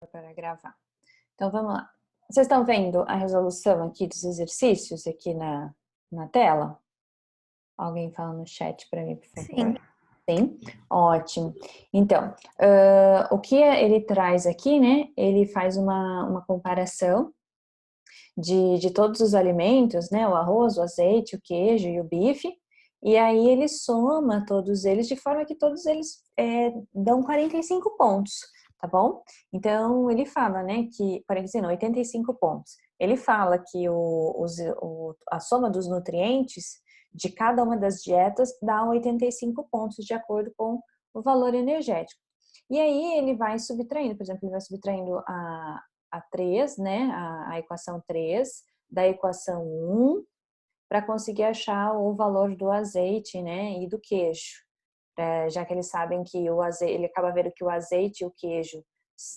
Para gravar. Então vamos lá. Vocês estão vendo a resolução aqui dos exercícios aqui na tela? Alguém fala no chat para mim, por favor. Sim. Sim? Ótimo. Então, o que ele traz aqui, né? Ele faz uma comparação de todos os alimentos, né? O arroz, o azeite, o queijo e o bife. E aí ele soma todos eles de forma que todos eles dão 45 pontos, tá bom? Então ele fala, né, que, por exemplo, 85 pontos. Ele fala que a soma dos nutrientes de cada uma das dietas dá 85 pontos de acordo com o valor energético. E aí ele vai subtraindo, por exemplo, ele vai subtraindo a 3, né, a equação 3 da equação 1, para conseguir achar o valor do azeite, né, e do queijo. Já que eles sabem que o azeite, ele acaba vendo que o azeite e o queijo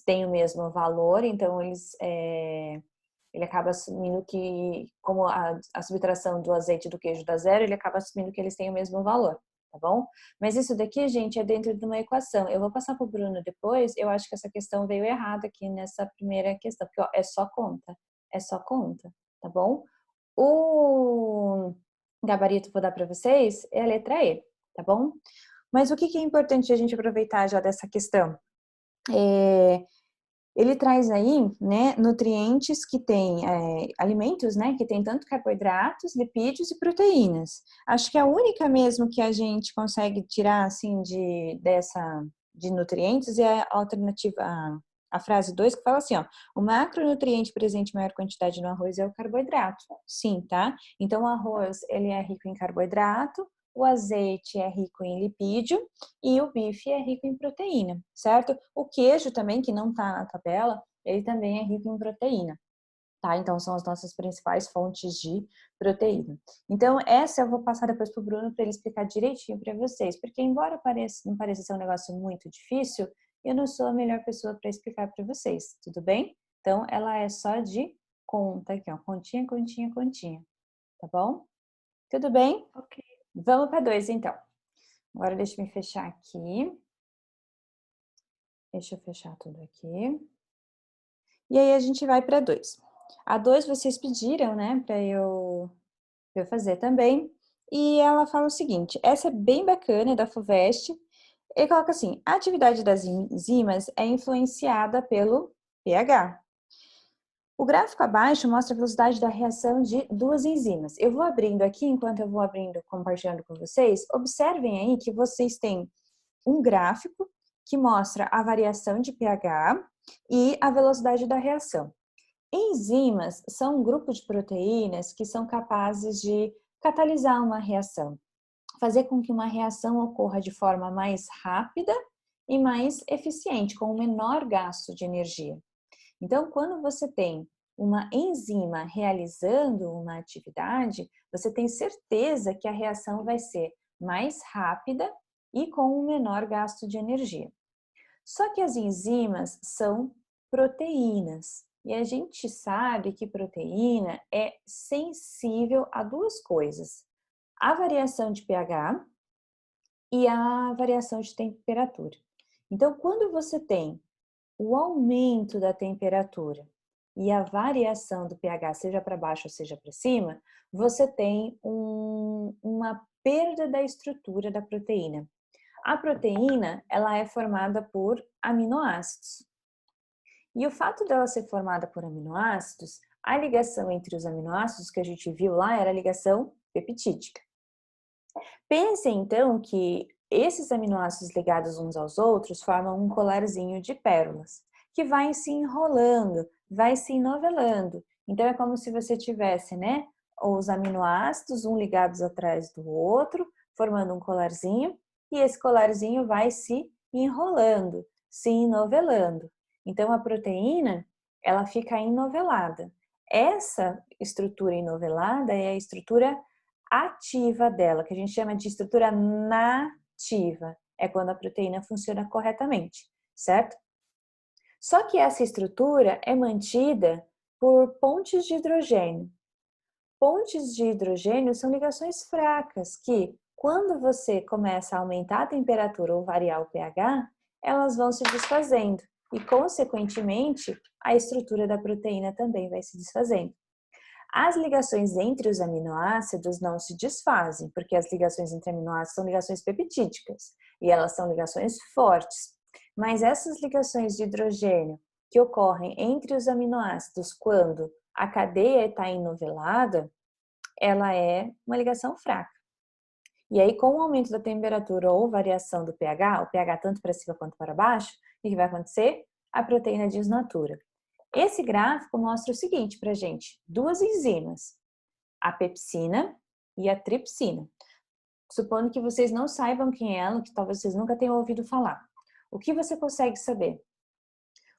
têm o mesmo valor, então ele acaba assumindo que, como a subtração do azeite e do queijo dá zero, ele acaba assumindo que eles têm o mesmo valor, tá bom? Mas isso daqui, gente, é dentro de uma equação. Eu vou passar para o Bruno depois, eu acho que essa questão veio errada aqui nessa primeira questão, porque ó, é só conta, tá bom? O gabarito que eu vou dar para vocês é a letra E, tá bom? Mas o que é importante a gente aproveitar já dessa questão? Ele traz aí, né, nutrientes que tem, alimentos, né, que tem tanto carboidratos, lipídios e proteínas. Acho que a única mesmo que a gente consegue tirar, assim, de nutrientes é a alternativa, a frase 2 que fala assim, ó, o macronutriente presente em maior quantidade no arroz é o carboidrato. Sim, tá? Então, o arroz, ele é rico em carboidrato, o azeite é rico em lipídio e o bife é rico em proteína, certo? O queijo também, que não tá na tabela, ele também é rico em proteína, tá? Então, são as nossas principais fontes de proteína. Então, essa eu vou passar depois pro Bruno para ele explicar direitinho para vocês, porque embora não pareça ser um negócio muito difícil, eu não sou a melhor pessoa para explicar para vocês, tudo bem? Então, ela é só de conta aqui, ó, continha, continha, continha, tá bom? Tudo bem? Ok. Vamos para 2, então. Agora deixa eu me fechar aqui. Deixa eu fechar tudo aqui. E aí a gente vai para 2. A 2 vocês pediram, né, para eu fazer também. E ela fala o seguinte, essa é bem bacana, é da FUVEST. Ele coloca assim, a atividade das enzimas é influenciada pelo pH. O gráfico abaixo mostra a velocidade da reação de duas enzimas. Eu vou abrindo aqui, enquanto eu vou abrindo, compartilhando com vocês, observem aí que vocês têm um gráfico que mostra a variação de pH e a velocidade da reação. Enzimas são um grupo de proteínas que são capazes de catalisar uma reação, fazer com que uma reação ocorra de forma mais rápida e mais eficiente, com o menor gasto de energia. Então, quando você tem uma enzima realizando uma atividade, você tem certeza que a reação vai ser mais rápida e com um menor gasto de energia. Só que as enzimas são proteínas e a gente sabe que proteína é sensível a duas coisas: a variação de pH e a variação de temperatura. Então, quando você tem o aumento da temperatura e a variação do pH, seja para baixo ou seja para cima, você tem uma perda da estrutura da proteína. A proteína, ela é formada por aminoácidos. E o fato dela ser formada por aminoácidos, a ligação entre os aminoácidos que a gente viu lá era a ligação peptídica. Pensem então que esses aminoácidos ligados uns aos outros formam um colarzinho de pérolas, que vai se enrolando, vai se enovelando. Então é como se você tivesse, né, os aminoácidos um ligados atrás do outro, formando um colarzinho, e esse colarzinho vai se enrolando, se enovelando. Então a proteína, ela fica enovelada. Essa estrutura enovelada é a estrutura ativa dela, que a gente chama de estrutura nativa, é quando a proteína funciona corretamente, certo? Só que essa estrutura é mantida por pontes de hidrogênio. Pontes de hidrogênio são ligações fracas que, quando você começa a aumentar a temperatura ou variar o pH, elas vão se desfazendo. e, consequentemente, a estrutura da proteína também vai se desfazendo. As ligações entre os aminoácidos não se desfazem, porque as ligações entre aminoácidos são ligações peptídicas e elas são ligações fortes. Mas essas ligações de hidrogênio que ocorrem entre os aminoácidos quando a cadeia está enovelada, ela é uma ligação fraca. E aí, com o aumento da temperatura ou variação do pH, o pH tanto para cima quanto para baixo, o que vai acontecer? A proteína desnatura. Esse gráfico mostra o seguinte para a gente: duas enzimas, a pepsina e a tripsina. Supondo que vocês não saibam quem é ela, que talvez vocês nunca tenham ouvido falar. O que você consegue saber?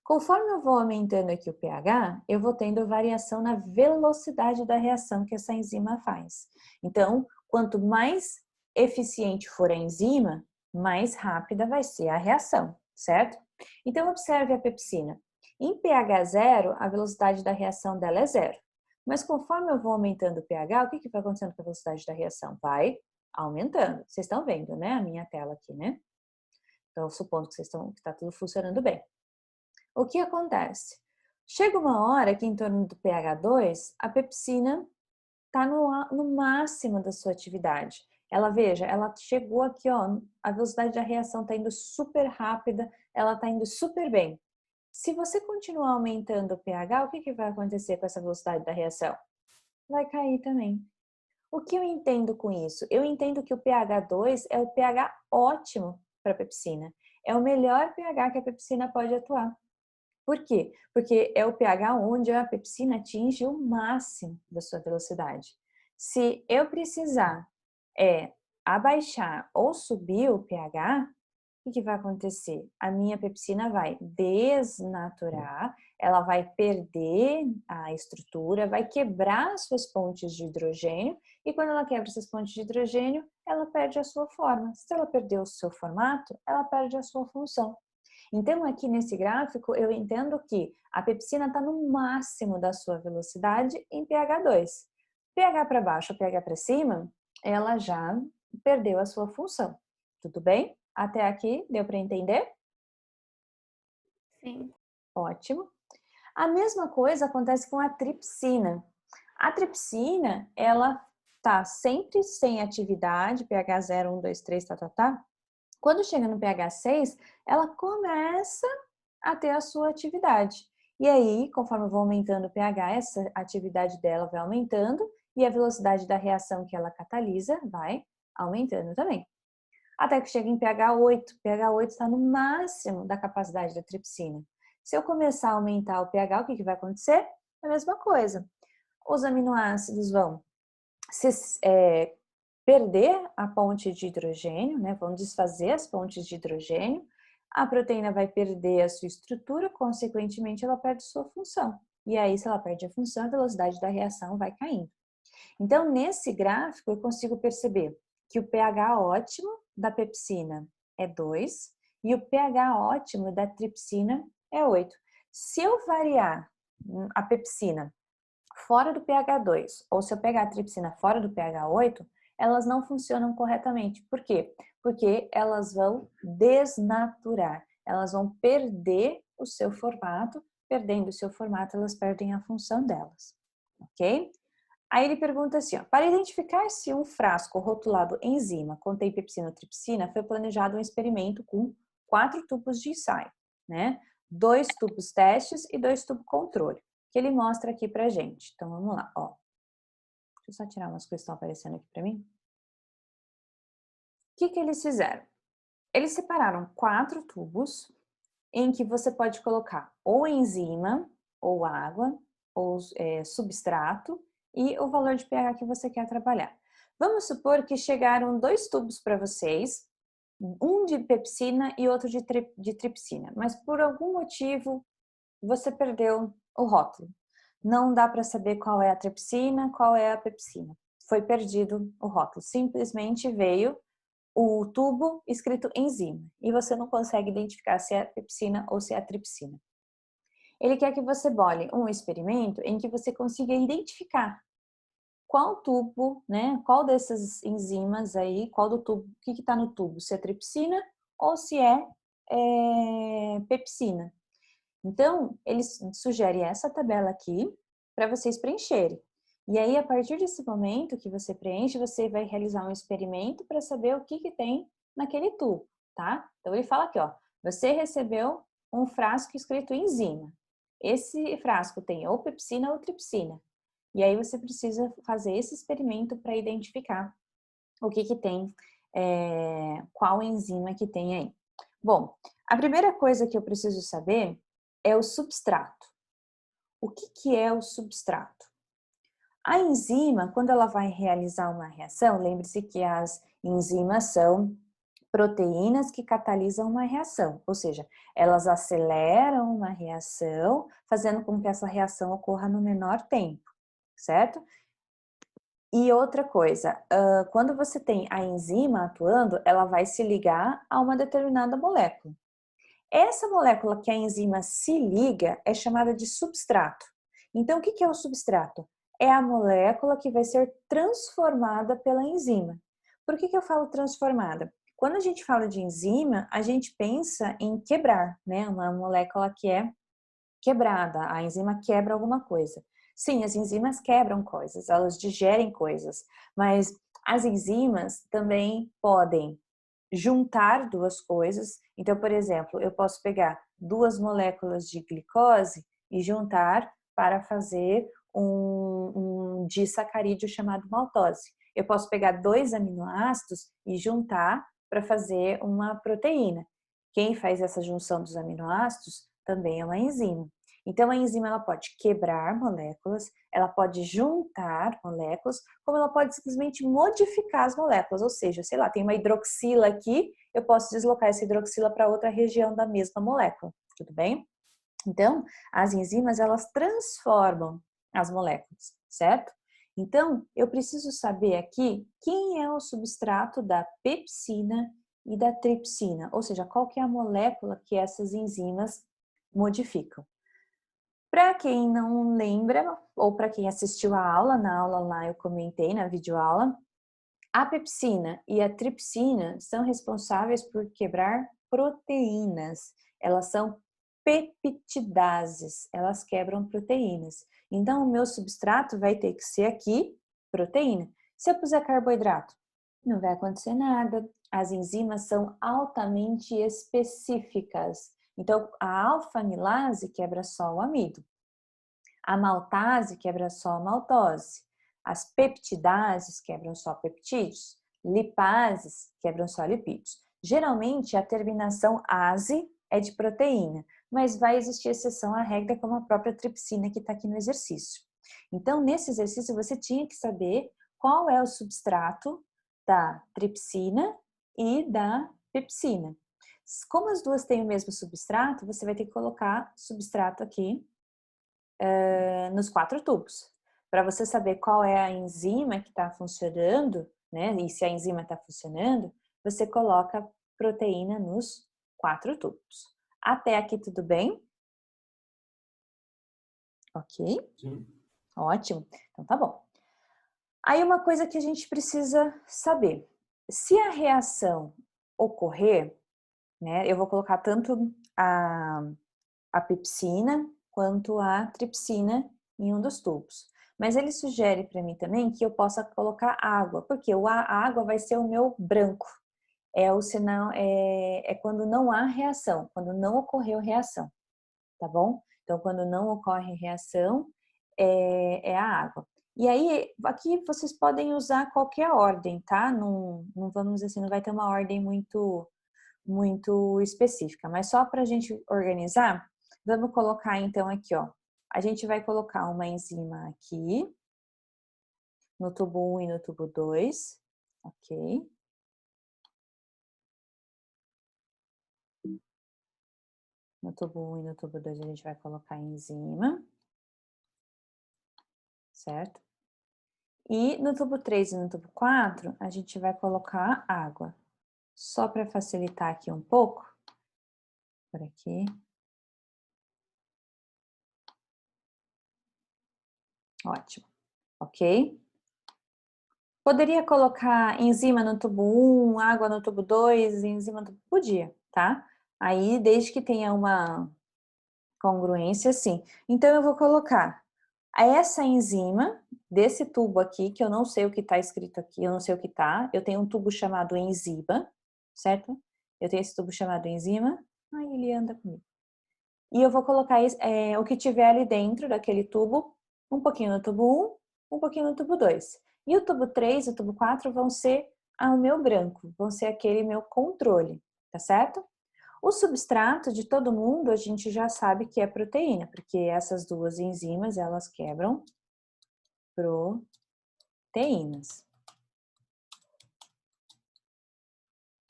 Conforme eu vou aumentando aqui o pH, eu vou tendo variação na velocidade da reação que essa enzima faz. Então, quanto mais eficiente for a enzima, mais rápida vai ser a reação, certo? Então, observe a pepsina. Em pH zero, a velocidade da reação dela é zero. Mas conforme eu vou aumentando o pH, o que vai acontecendo com a velocidade da reação? Vai aumentando. Vocês estão vendo, né? A minha tela aqui, né? Então, supondo que está tudo funcionando bem. O que acontece? Chega uma hora que em torno do pH 2, a pepsina está no máximo da sua atividade. Veja, ela chegou aqui, ó, a velocidade da reação está indo super rápida, ela está indo super bem. Se você continuar aumentando o pH, o que vai acontecer com essa velocidade da reação? Vai cair também. O que eu entendo com isso? Eu entendo que o pH 2 é o pH ótimo para a pepsina. É o melhor pH que a pepsina pode atuar. Por quê? Porque é o pH onde a pepsina atinge o máximo da sua velocidade. Se eu precisar abaixar ou subir o pH, o que vai acontecer? A minha pepsina vai desnaturar, ela vai perder a estrutura, vai quebrar as suas pontes de hidrogênio e quando ela quebra essas pontes de hidrogênio, ela perde a sua forma. Se ela perdeu o seu formato, ela perde a sua função. Então, aqui nesse gráfico, eu entendo que a pepsina está no máximo da sua velocidade em pH 2. pH para baixo, pH para cima, ela já perdeu a sua função. Tudo bem? Até aqui, deu para entender? Sim. Ótimo. A mesma coisa acontece com a tripsina. A tripsina, ela tá sempre sem atividade, pH 0, 1, 2, 3, tá. Quando chega no pH 6, ela começa a ter a sua atividade. E aí, conforme eu vou aumentando o pH, essa atividade dela vai aumentando e a velocidade da reação que ela catalisa vai aumentando também. Até que chega em pH 8. pH 8 está no máximo da capacidade da tripsina. Se eu começar a aumentar o pH, o que vai acontecer? A mesma coisa. Os aminoácidos vão perder a ponte de hidrogênio, né? Vão desfazer as pontes de hidrogênio, a proteína vai perder a sua estrutura, consequentemente ela perde sua função. E aí, se ela perde a função, a velocidade da reação vai caindo. Então, nesse gráfico, eu consigo perceber que o pH ótimo da pepsina é 2 e o pH ótimo da tripsina é 8. Se eu variar a pepsina fora do pH 2 ou se eu pegar a tripsina fora do pH 8, elas não funcionam corretamente. Por quê? Porque elas vão desnaturar, elas vão perder o seu formato, perdendo o seu formato, elas perdem a função delas, ok? Aí ele pergunta assim, ó, para identificar se um frasco rotulado enzima contém pepsina ou tripsina, foi planejado um experimento com 4 tubos de ensaio, né? 2 tubos testes e 2 tubos controle, que ele mostra aqui pra gente. Então vamos lá, ó. Deixa eu só tirar umas coisas que estão aparecendo aqui para mim. O que eles fizeram? Eles separaram 4 tubos em que você pode colocar ou enzima, ou água, ou substrato e o valor de pH que você quer trabalhar. Vamos supor que chegaram 2 tubos para vocês, um de pepsina e outro de tripsina, mas por algum motivo você perdeu o rótulo. Não dá para saber qual é a tripsina, qual é a pepsina. Foi perdido o rótulo. Simplesmente veio o tubo escrito enzima e você não consegue identificar se é a pepsina ou se é a tripsina. Ele quer que você bole um experimento em que você consiga identificar qual tubo, né, qual dessas enzimas aí, qual do tubo, o que está no tubo, se é tripsina ou se é pepsina. Então, eles sugerem essa tabela aqui para vocês preencherem. E aí, a partir desse momento que você preenche, você vai realizar um experimento para saber o que tem naquele tubo, tá? Então, ele fala aqui, ó, você recebeu um frasco escrito enzima. Esse frasco tem ou pepsina ou tripsina. E aí, você precisa fazer esse experimento para identificar o que tem, qual enzima que tem aí. Bom, a primeira coisa que eu preciso saber é o substrato. O que é o substrato? A enzima, quando ela vai realizar uma reação, lembre-se que as enzimas são proteínas que catalisam uma reação, ou seja, elas aceleram uma reação, fazendo com que essa reação ocorra no menor tempo, certo? E outra coisa, quando você tem a enzima atuando, ela vai se ligar a uma determinada molécula. Essa molécula que a enzima se liga é chamada de substrato. Então, o que é o substrato? É a molécula que vai ser transformada pela enzima. Por que eu falo transformada? Quando a gente fala de enzima, a gente pensa em quebrar, né? Uma molécula que é quebrada, a enzima quebra alguma coisa. Sim, as enzimas quebram coisas, elas digerem coisas, mas as enzimas também podem juntar duas coisas. Então, por exemplo, eu posso pegar duas moléculas de glicose e juntar para fazer um disacarídeo chamado maltose. Eu posso pegar dois aminoácidos e juntar para fazer uma proteína. Quem faz essa junção dos aminoácidos também é uma enzima. Então, a enzima ela pode quebrar moléculas, ela pode juntar moléculas, como ela pode simplesmente modificar as moléculas, ou seja, sei lá, tem uma hidroxila aqui, eu posso deslocar essa hidroxila para outra região da mesma molécula, tudo bem? Então, as enzimas, elas transformam as moléculas, certo? Então, eu preciso saber aqui quem é o substrato da pepsina e da tripsina, ou seja, qual que é a molécula que essas enzimas modificam. Para quem não lembra, ou para quem assistiu a aula, na aula lá eu comentei, na videoaula, a pepsina e a tripsina são responsáveis por quebrar proteínas. Elas são peptidases, elas quebram proteínas. Então, o meu substrato vai ter que ser aqui, proteína. Se eu puser carboidrato, não vai acontecer nada. As enzimas são altamente específicas. Então, a alfa-amilase quebra só o amido. A maltase quebra só a maltose. As peptidases quebram só peptídeos. Lipases quebram só lipídios. Geralmente, a terminação ase é de proteína, mas vai existir exceção à regra, como a própria tripsina que está aqui no exercício. Então, nesse exercício, você tinha que saber qual é o substrato da tripsina e da pepsina. Como as duas têm o mesmo substrato, você vai ter que colocar substrato aqui nos 4 tubos. Para você saber qual é a enzima que está funcionando, né? E se a enzima está funcionando, você coloca proteína nos 4 tubos. Até aqui tudo bem? Ok? Sim. Ótimo. Então tá bom. Aí uma coisa que a gente precisa saber. Se a reação ocorrer, né? Eu vou colocar tanto a pepsina quanto a tripsina em um dos tubos. Mas ele sugere para mim também que eu possa colocar água, porque a água vai ser o meu branco. É o sinal, é quando não há reação, quando não ocorreu reação, tá bom? Então, quando não ocorre reação, é a água. E aí, aqui vocês podem usar qualquer ordem, tá? Não vamos assim, não vai ter uma ordem muito específica, mas só para a gente organizar, vamos colocar então aqui, ó. A gente vai colocar uma enzima aqui, no tubo 1 e no tubo 2, ok? No tubo 1 e no tubo 2 a gente vai colocar a enzima, certo? E no tubo 3 e no tubo 4, a gente vai colocar água. Só para facilitar aqui um pouco, por aqui. Ótimo, ok? Poderia colocar enzima no tubo 1, água no tubo 2, enzima no tubo... Podia, tá? Aí, desde que tenha Congruência, sim. Então, eu vou colocar essa enzima desse tubo aqui, que eu não sei o que está escrito aqui, eu não sei o que está. Eu tenho um tubo chamado enzima, certo? Eu tenho esse tubo chamado enzima. Ai, ele anda comigo. E eu vou colocar o que tiver ali dentro daquele tubo, um pouquinho no tubo 1, um pouquinho no tubo 2. E o tubo 3 e o tubo 4 vão ser o meu branco, vão ser aquele meu controle, tá certo? O substrato de todo mundo a gente já sabe que é proteína, porque essas duas enzimas, elas quebram proteínas.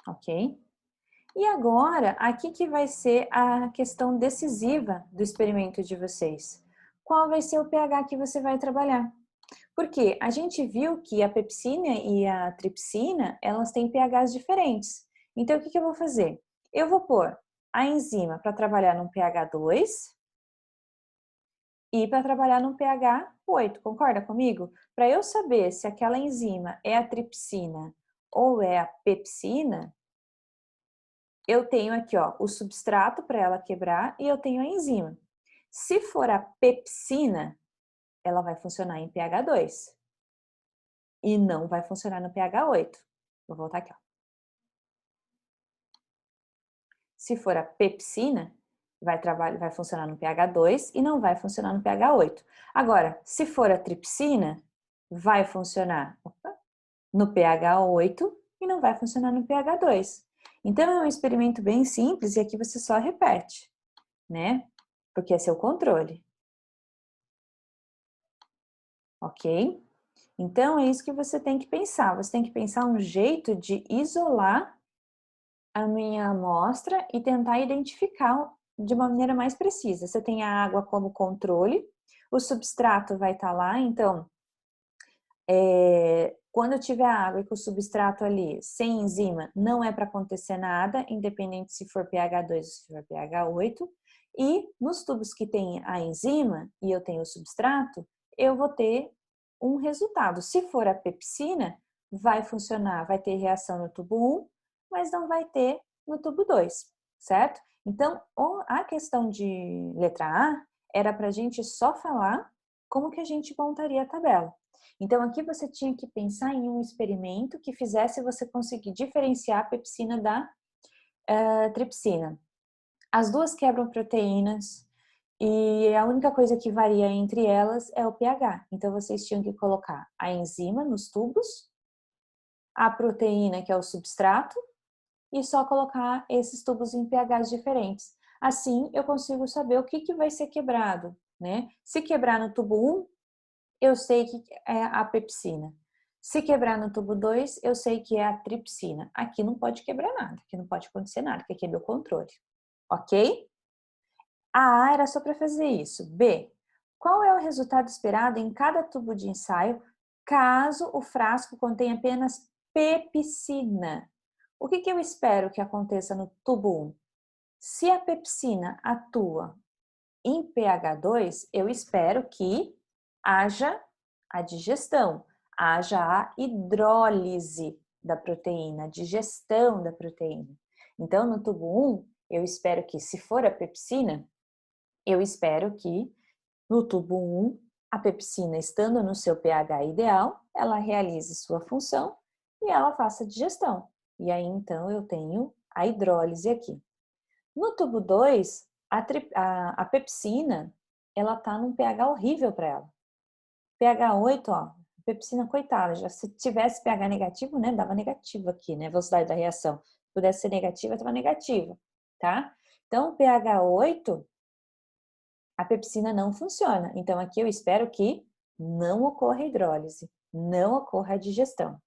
Ok? E agora, aqui que vai ser a questão decisiva do experimento de vocês. Qual vai ser o pH que você vai trabalhar? Porque a gente viu que a pepsina e a tripsina, elas têm pHs diferentes. Então, o que eu vou fazer? Eu vou pôr a enzima para trabalhar num pH 2 e para trabalhar num pH 8, concorda comigo? Para eu saber se aquela enzima é a tripsina ou é a pepsina, eu tenho aqui ó, o substrato para ela quebrar e eu tenho a enzima. Se for a pepsina, ela vai funcionar em pH 2 e não vai funcionar no pH 8. Vou voltar aqui. Ó. Se for a pepsina, vai funcionar no pH 2 e não vai funcionar no pH 8. Agora, se for a tripsina, vai funcionar no pH 8 e não vai funcionar no pH 2. Então, é um experimento bem simples e aqui você só repete, né? Porque é seu controle. Ok? Então, é isso que você tem que pensar. Você tem que pensar um jeito de isolar a minha amostra e tentar identificar de uma maneira mais precisa. Você tem a água como controle, o substrato vai estar lá, então, quando eu tiver a água e com o substrato ali sem enzima, não é para acontecer nada, independente se for pH 2 ou se for pH 8. E nos tubos que tem a enzima e eu tenho o substrato, eu vou ter um resultado. Se for a pepsina, vai funcionar, vai ter reação no tubo 1, mas não vai ter no tubo 2, certo? Então, a questão de letra A era para a gente só falar como que a gente montaria a tabela. Então, aqui você tinha que pensar em um experimento que fizesse você conseguir diferenciar a pepsina da tripsina. As duas quebram proteínas e a única coisa que varia entre elas é o pH. Então, vocês tinham que colocar a enzima nos tubos, a proteína, que é o substrato, e só colocar esses tubos em pHs diferentes. Assim, eu consigo saber o que vai ser quebrado, né? Se quebrar no tubo 1, eu sei que é a pepsina. Se quebrar no tubo 2, eu sei que é a tripsina. Aqui não pode quebrar nada, aqui não pode acontecer nada, porque aqui é meu controle. Ok? A era só para fazer isso. B. Qual é o resultado esperado em cada tubo de ensaio caso o frasco contenha apenas pepsina? O que eu espero que aconteça no tubo 1? Se a pepsina atua em pH 2, eu espero que haja a digestão, haja a hidrólise da proteína, a digestão da proteína. Então, no tubo 1, eu espero que, se for a pepsina, eu espero que no tubo 1, a pepsina, estando no seu pH ideal, ela realize sua função e ela faça a digestão. E aí, então, eu tenho a hidrólise aqui. No tubo 2, a pepsina, ela tá num pH horrível para ela. pH 8, ó, a pepsina, coitada, já se tivesse pH negativo, né, dava negativo aqui, né, velocidade da reação. Se pudesse ser negativa, estava negativa, tá? Então, pH 8, a pepsina não funciona. Então, aqui eu espero que não ocorra hidrólise, não ocorra a digestão.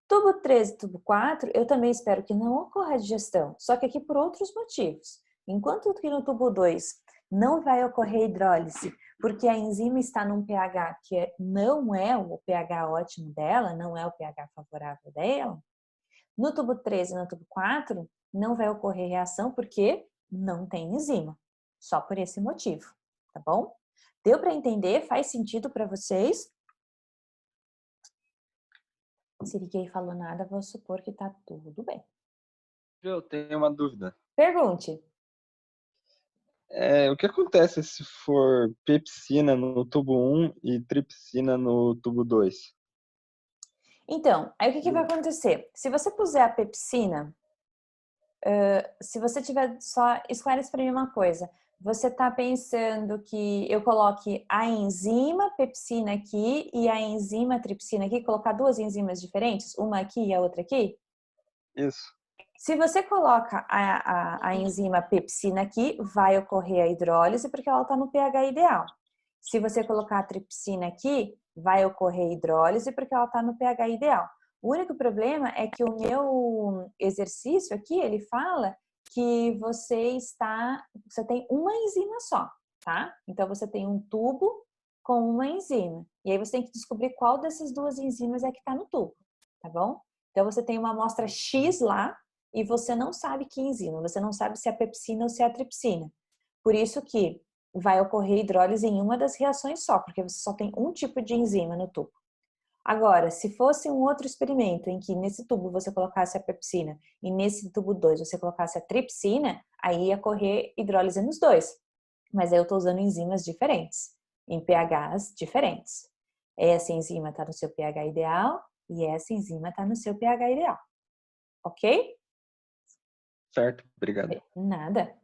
Tubo 13 e tubo 4, eu também espero que não ocorra a digestão, só que aqui por outros motivos. Enquanto que no tubo 2 não vai ocorrer hidrólise, porque a enzima está num pH que não é o pH ótimo dela, não é o pH favorável dela, no tubo 13 e no tubo 4 não vai ocorrer reação porque não tem enzima, só por esse motivo, tá bom? Deu para entender? Faz sentido para vocês? Se ninguém falou nada, vou supor que tá tudo bem. Eu tenho uma dúvida. Pergunte. O que acontece se for pepsina no tubo 1 e tripsina no tubo 2? Então, aí o que vai acontecer? Se você puser a pepsina, se você tiver só... Esclarece para mim uma coisa. Você está pensando que eu coloque a enzima pepsina aqui e a enzima tripsina aqui, colocar duas enzimas diferentes, uma aqui e a outra aqui? Isso. Se você coloca a enzima pepsina aqui, vai ocorrer a hidrólise porque ela está no pH ideal. Se você colocar a tripsina aqui, vai ocorrer a hidrólise porque ela está no pH ideal. O único problema é que o meu exercício aqui, ele fala que você tem uma enzima só, tá? Então você tem um tubo com uma enzima. E aí você tem que descobrir qual dessas duas enzimas é que está no tubo, tá bom? Então você tem uma amostra X lá, e você não sabe que enzima, você não sabe se é a pepsina ou se é a tripsina. Por isso que vai ocorrer hidrólise em uma das reações só, porque você só tem um tipo de enzima no tubo. Agora, se fosse um outro experimento em que nesse tubo você colocasse a pepsina e nesse tubo 2 você colocasse a tripsina, aí ia ocorrer hidrólise nos dois. Mas aí eu estou usando enzimas diferentes, em pHs diferentes. Essa enzima está no seu pH ideal e essa enzima está no seu pH ideal. Ok? Certo, obrigado. Nada.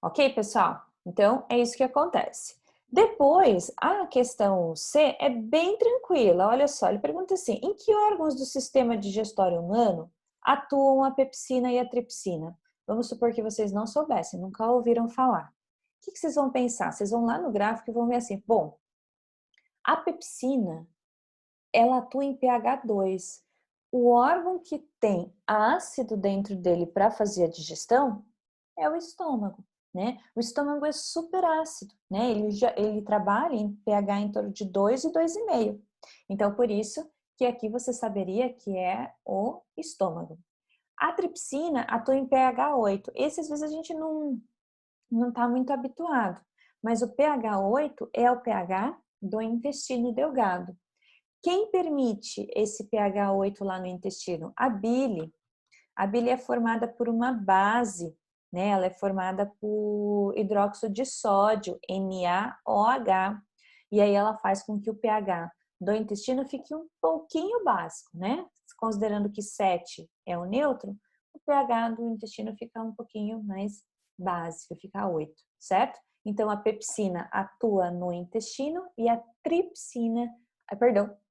Ok, pessoal? Então, é isso que acontece. Depois, a questão C é bem tranquila. Olha só, ele pergunta assim: em que órgãos do sistema digestório humano atuam a pepsina e a tripsina? Vamos supor que vocês não soubessem, nunca ouviram falar. O que vocês vão pensar? Vocês vão lá no gráfico e vão ver assim: bom, a pepsina, ela atua em pH 2. O órgão que tem ácido dentro dele para fazer a digestão é o estômago, né? O estômago é super ácido, né? Ele trabalha em pH em torno de 2 e 2,5. Então, por isso que aqui você saberia que é o estômago. A tripsina atua em pH 8. Esse às vezes a gente não está muito habituado, mas o pH 8 é o pH do intestino delgado. Quem permite esse pH 8 lá no intestino? A bile. A bile é formada por uma base, né? Ela é formada por hidróxido de sódio, NaOH, e aí ela faz com que o pH do intestino fique um pouquinho básico, né? Considerando que 7 é o neutro, o pH do intestino fica um pouquinho mais básico, fica 8, certo? Então a pepsina atua no intestino e a tripsina,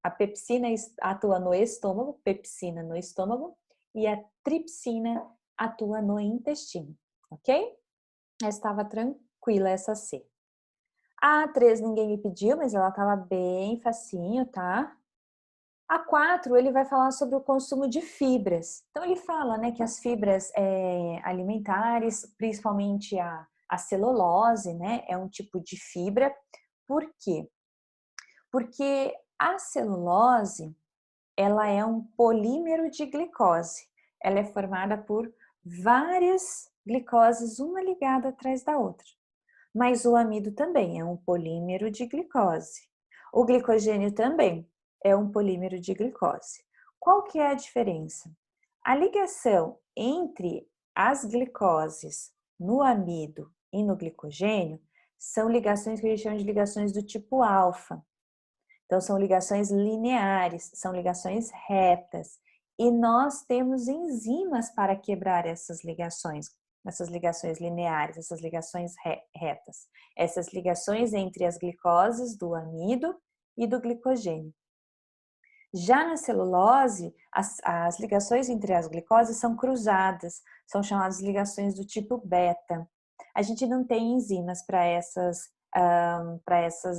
a pepsina atua no estômago, pepsina no estômago, e a tripsina atua no intestino, ok? Estava tranquila essa C. A 3 ninguém me pediu, mas ela estava bem facinho, tá? A 4 ele vai falar sobre o consumo de fibras. Então ele fala, né, que as fibras alimentares, principalmente a celulose, né, é um tipo de fibra. Por quê? Porque a celulose, ela é um polímero de glicose. Ela é formada por várias glicoses, uma ligada atrás da outra. Mas o amido também é um polímero de glicose. O glicogênio também é um polímero de glicose. Qual que é a diferença? A ligação entre as glicoses no amido e no glicogênio são ligações que a gente chama de ligações do tipo alfa. Então, são ligações lineares, são ligações retas. E nós temos enzimas para quebrar essas ligações lineares, essas ligações retas. Essas ligações entre as glicoses do amido e do glicogênio. Já na celulose, as ligações entre as glicoses são cruzadas, são chamadas ligações do tipo beta. A gente não tem enzimas para essas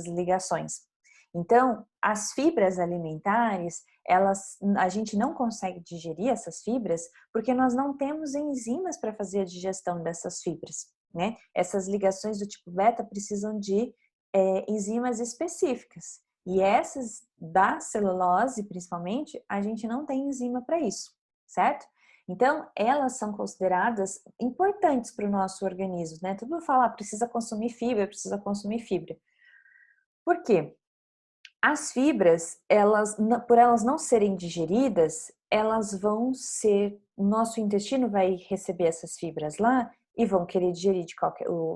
ligações. Então, as fibras alimentares, a gente não consegue digerir essas fibras porque nós não temos enzimas para fazer a digestão dessas fibras, né? Essas ligações do tipo beta precisam de enzimas específicas. E essas da celulose, principalmente, a gente não tem enzima para isso, certo? Então, elas são consideradas importantes para o nosso organismo, né? Todo mundo fala, precisa consumir fibra, precisa consumir fibra. Por quê? As fibras, por elas não serem digeridas, elas vão ser, o nosso intestino vai receber essas fibras lá e vão querer digerir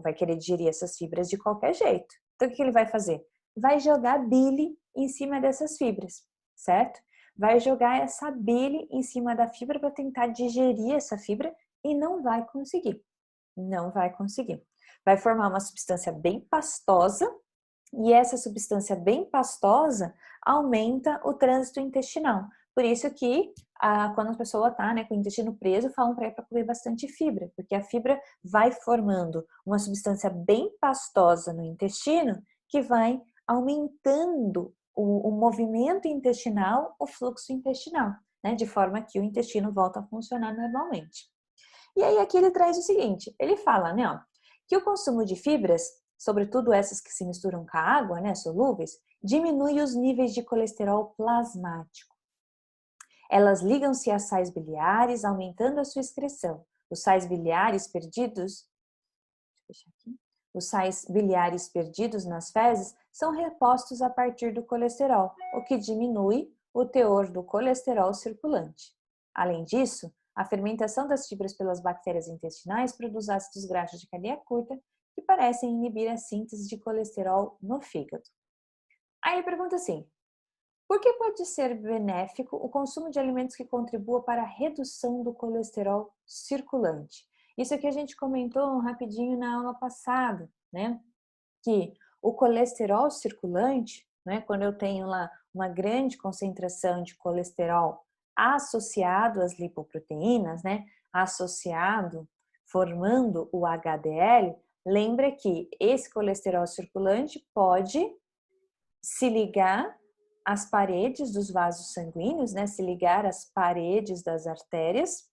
vai querer digerir essas fibras de qualquer jeito. Então, o que ele vai fazer? Vai jogar bile em cima dessas fibras, certo? Vai jogar essa bile em cima da fibra para tentar digerir essa fibra e não vai conseguir. Não vai conseguir. Vai formar uma substância bem pastosa e essa substância bem pastosa aumenta o trânsito intestinal. Por isso que quando a pessoa está, né, com o intestino preso, falam para comer bastante fibra, porque a fibra vai formando uma substância bem pastosa no intestino que vai aumentando o movimento intestinal, o fluxo intestinal, né, de forma que o intestino volta a funcionar normalmente. E aí aqui ele traz o seguinte, ele fala, né, ó, que o consumo de fibras, sobretudo essas que se misturam com a água, né, solúveis, diminui os níveis de colesterol plasmático. Elas ligam-se às sais biliares, aumentando a sua excreção. Os sais biliares perdidos, os sais biliares perdidos nas fezes são repostos a partir do colesterol, o que diminui o teor do colesterol circulante. Além disso, a fermentação das fibras pelas bactérias intestinais produz ácidos graxos de cadeia curta que parecem inibir a síntese de colesterol no fígado. Aí ele pergunta assim, por que pode ser benéfico o consumo de alimentos que contribuam para a redução do colesterol circulante? Isso aqui a gente comentou rapidinho na aula passada, né? Que o colesterol circulante, né, quando eu tenho lá uma grande concentração de colesterol associado às lipoproteínas, né, associado, formando o HDL, lembra que esse colesterol circulante pode se ligar às paredes dos vasos sanguíneos, né, se ligar às paredes das artérias,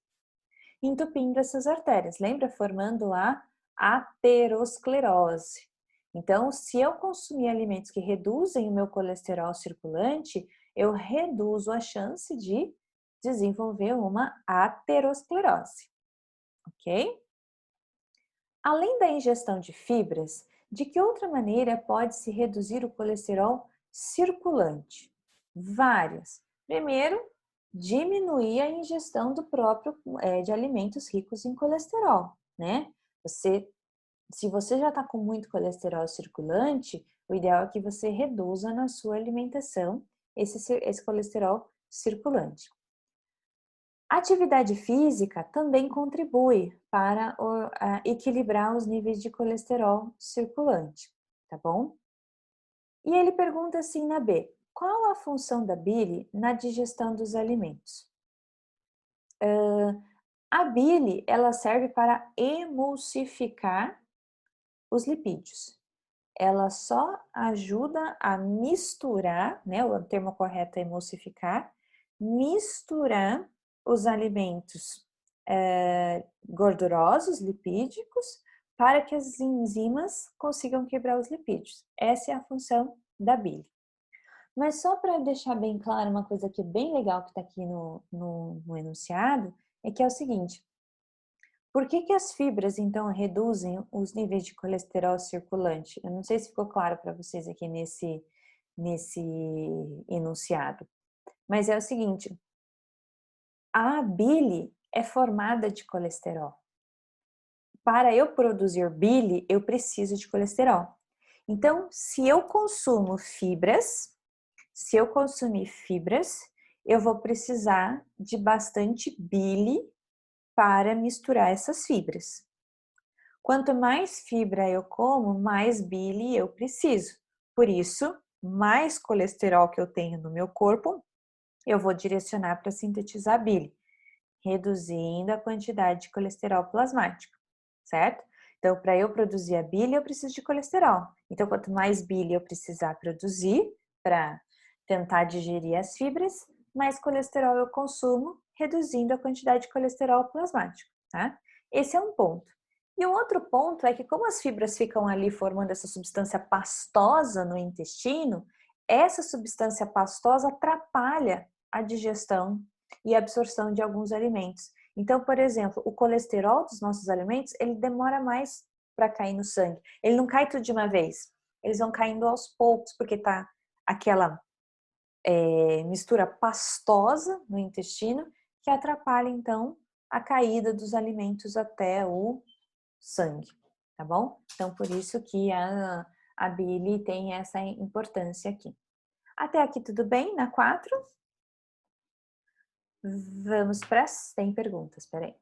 entupindo essas artérias, lembra? Formando a aterosclerose. Então, se eu consumir alimentos que reduzem o meu colesterol circulante, eu reduzo a chance de desenvolver uma aterosclerose, ok? Além da ingestão de fibras, de que outra maneira pode-se reduzir o colesterol circulante? Várias. Primeiro, diminuir a ingestão de alimentos ricos em colesterol, né? Se você já está com muito colesterol circulante, o ideal é que você reduza na sua alimentação esse colesterol circulante. A atividade física também contribui para equilibrar os níveis de colesterol circulante, tá bom? E ele pergunta assim na B, qual a função da bile na digestão dos alimentos? A bile, ela serve para emulsificar os lipídios. Ela só ajuda a misturar, né, o termo correto é emulsificar, misturar os alimentos gordurosos, lipídicos, para que as enzimas consigam quebrar os lipídios. Essa é a função da bile. Mas só para deixar bem claro uma coisa que é bem legal que está aqui no enunciado, é que é o seguinte, por que as fibras, então, reduzem os níveis de colesterol circulante? Eu não sei se ficou claro para vocês aqui nesse enunciado. Mas é o seguinte, a bile é formada de colesterol. Para eu produzir bile, eu preciso de colesterol. Então, se eu consumir fibras, eu vou precisar de bastante bile para misturar essas fibras. Quanto mais fibra eu como, mais bile eu preciso. Por isso, mais colesterol que eu tenho no meu corpo, eu vou direcionar para sintetizar bile, reduzindo a quantidade de colesterol plasmático, certo? Então, para eu produzir a bile, eu preciso de colesterol. Então, quanto mais bile eu precisar produzir para tentar digerir as fibras, mais colesterol eu consumo, reduzindo a quantidade de colesterol plasmático, tá? Esse é um ponto. E um outro ponto é que como as fibras ficam ali formando essa substância pastosa no intestino, essa substância pastosa atrapalha a digestão e a absorção de alguns alimentos. Então, por exemplo, o colesterol dos nossos alimentos, ele demora mais para cair no sangue. Ele não cai tudo de uma vez. Eles vão caindo aos poucos, porque tá aquela mistura pastosa no intestino que atrapalha, então, a caída dos alimentos até o sangue, tá bom? Então, por isso que a bile tem essa importância aqui. Até aqui tudo bem? Na 4? Vamos para as... Tem perguntas, peraí.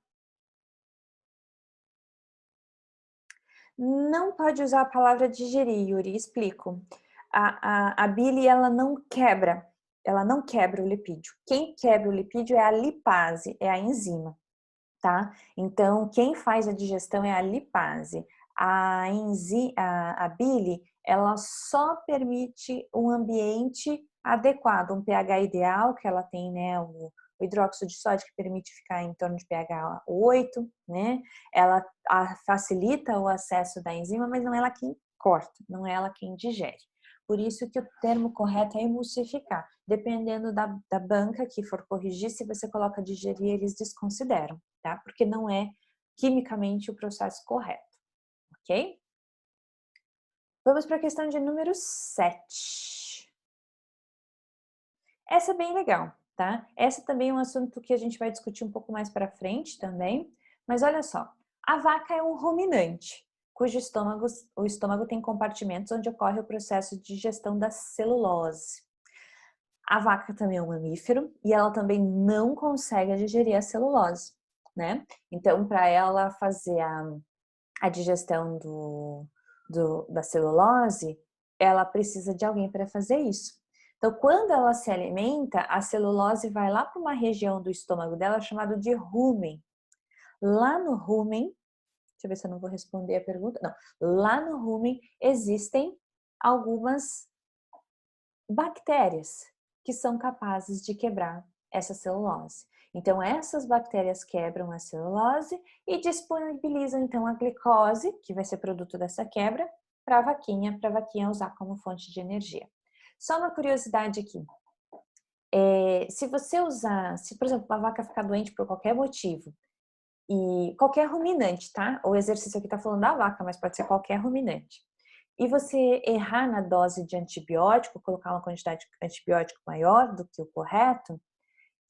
Não pode usar a palavra digerir, Yuri, explico. A bile, ela não quebra o lipídio. Quem quebra o lipídio é a lipase, é a enzima, tá? Então, quem faz a digestão é a lipase. A bile, ela só permite um ambiente adequado, um pH ideal, que ela tem, né, o hidróxido de sódio que permite ficar em torno de pH 8, né? Ela facilita o acesso da enzima, mas não é ela quem corta, não é ela quem digere. Por isso que o termo correto é emulsificar. Dependendo da banca que for corrigir, se você coloca digerir, eles desconsideram, tá? Porque não é quimicamente o processo correto, ok? Vamos para a questão de número 7. Essa é bem legal, tá? Essa também é um assunto que a gente vai discutir um pouco mais para frente também. Mas olha só, a vaca é um ruminante, cujo o estômago tem compartimentos onde ocorre o processo de digestão da celulose. A vaca também é um mamífero e ela também não consegue digerir a celulose, né? Então, para ela fazer a digestão da celulose, ela precisa de alguém para fazer isso. Então, quando ela se alimenta, a celulose vai lá para uma região do estômago dela chamada de rumen. Lá no rumen, deixa eu ver se eu não vou responder a pergunta. Não, lá no rumen existem algumas bactérias que são capazes de quebrar essa celulose. Então, essas bactérias quebram a celulose e disponibilizam, então, a glicose, que vai ser produto dessa quebra, para a vaquinha usar como fonte de energia. Só uma curiosidade aqui. Se você usar, se, por exemplo, uma vaca ficar doente por qualquer motivo, e qualquer ruminante, tá? O exercício aqui tá falando da vaca, mas pode ser qualquer ruminante. E você errar na dose de antibiótico, colocar uma quantidade de antibiótico maior do que o correto,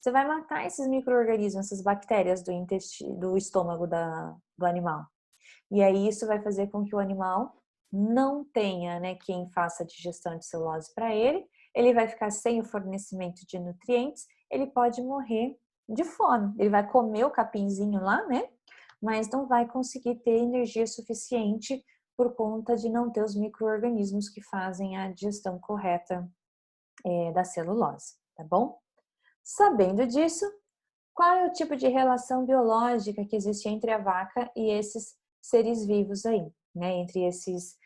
você vai matar esses micro-organismos, essas bactérias do intestino, do estômago do animal. E aí isso vai fazer com que o animal não tenha, né, quem faça a digestão de celulose para ele vai ficar sem o fornecimento de nutrientes, ele pode morrer de fome. Ele vai comer o capinzinho lá, né, mas não vai conseguir ter energia suficiente por conta de não ter os micro-organismos que fazem a digestão correta da celulose, tá bom? Sabendo disso, qual é o tipo de relação biológica que existe entre a vaca e esses seres vivos aí, né? Entre esses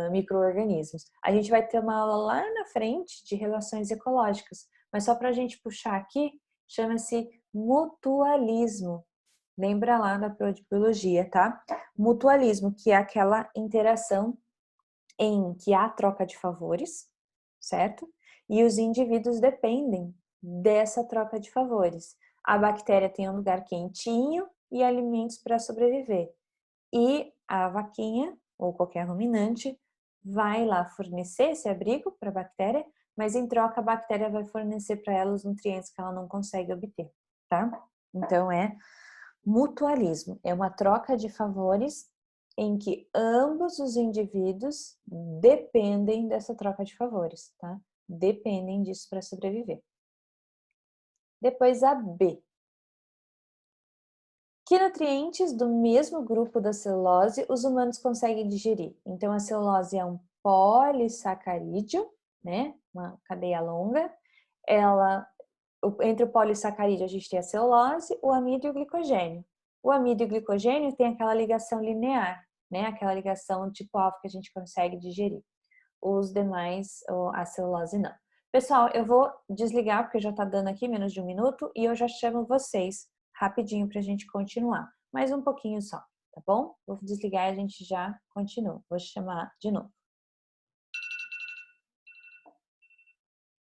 micro-organismos? A gente vai ter uma aula lá na frente de relações ecológicas, mas só para a gente puxar aqui, chama-se mutualismo. Lembra lá da biologia, tá? Mutualismo, que é aquela interação em que há troca de favores, certo? E os indivíduos dependem dessa troca de favores. A bactéria tem um lugar quentinho e alimentos para sobreviver. E a vaquinha, ou qualquer ruminante, vai lá fornecer esse abrigo para a bactéria, mas em troca a bactéria vai fornecer para ela os nutrientes que ela não consegue obter, tá? Então é mutualismo, é uma troca de favores em que ambos os indivíduos dependem dessa troca de favores, tá? Dependem disso para sobreviver. Depois a B. Que nutrientes do mesmo grupo da celulose os humanos conseguem digerir? Então, a celulose é um polissacarídeo, né? Uma cadeia longa. Entre o polissacarídeo a gente tem a celulose, o amido e o glicogênio. O amido e o glicogênio tem aquela ligação linear, né? Aquela ligação tipo alfa que a gente consegue digerir. Os demais, a celulose não. Pessoal, eu vou desligar porque já está dando aqui menos de 1 minuto e eu já chamo vocês rapidinho para a gente continuar. Mais um pouquinho só, tá bom? Vou desligar e a gente já continua. Vou chamar de novo.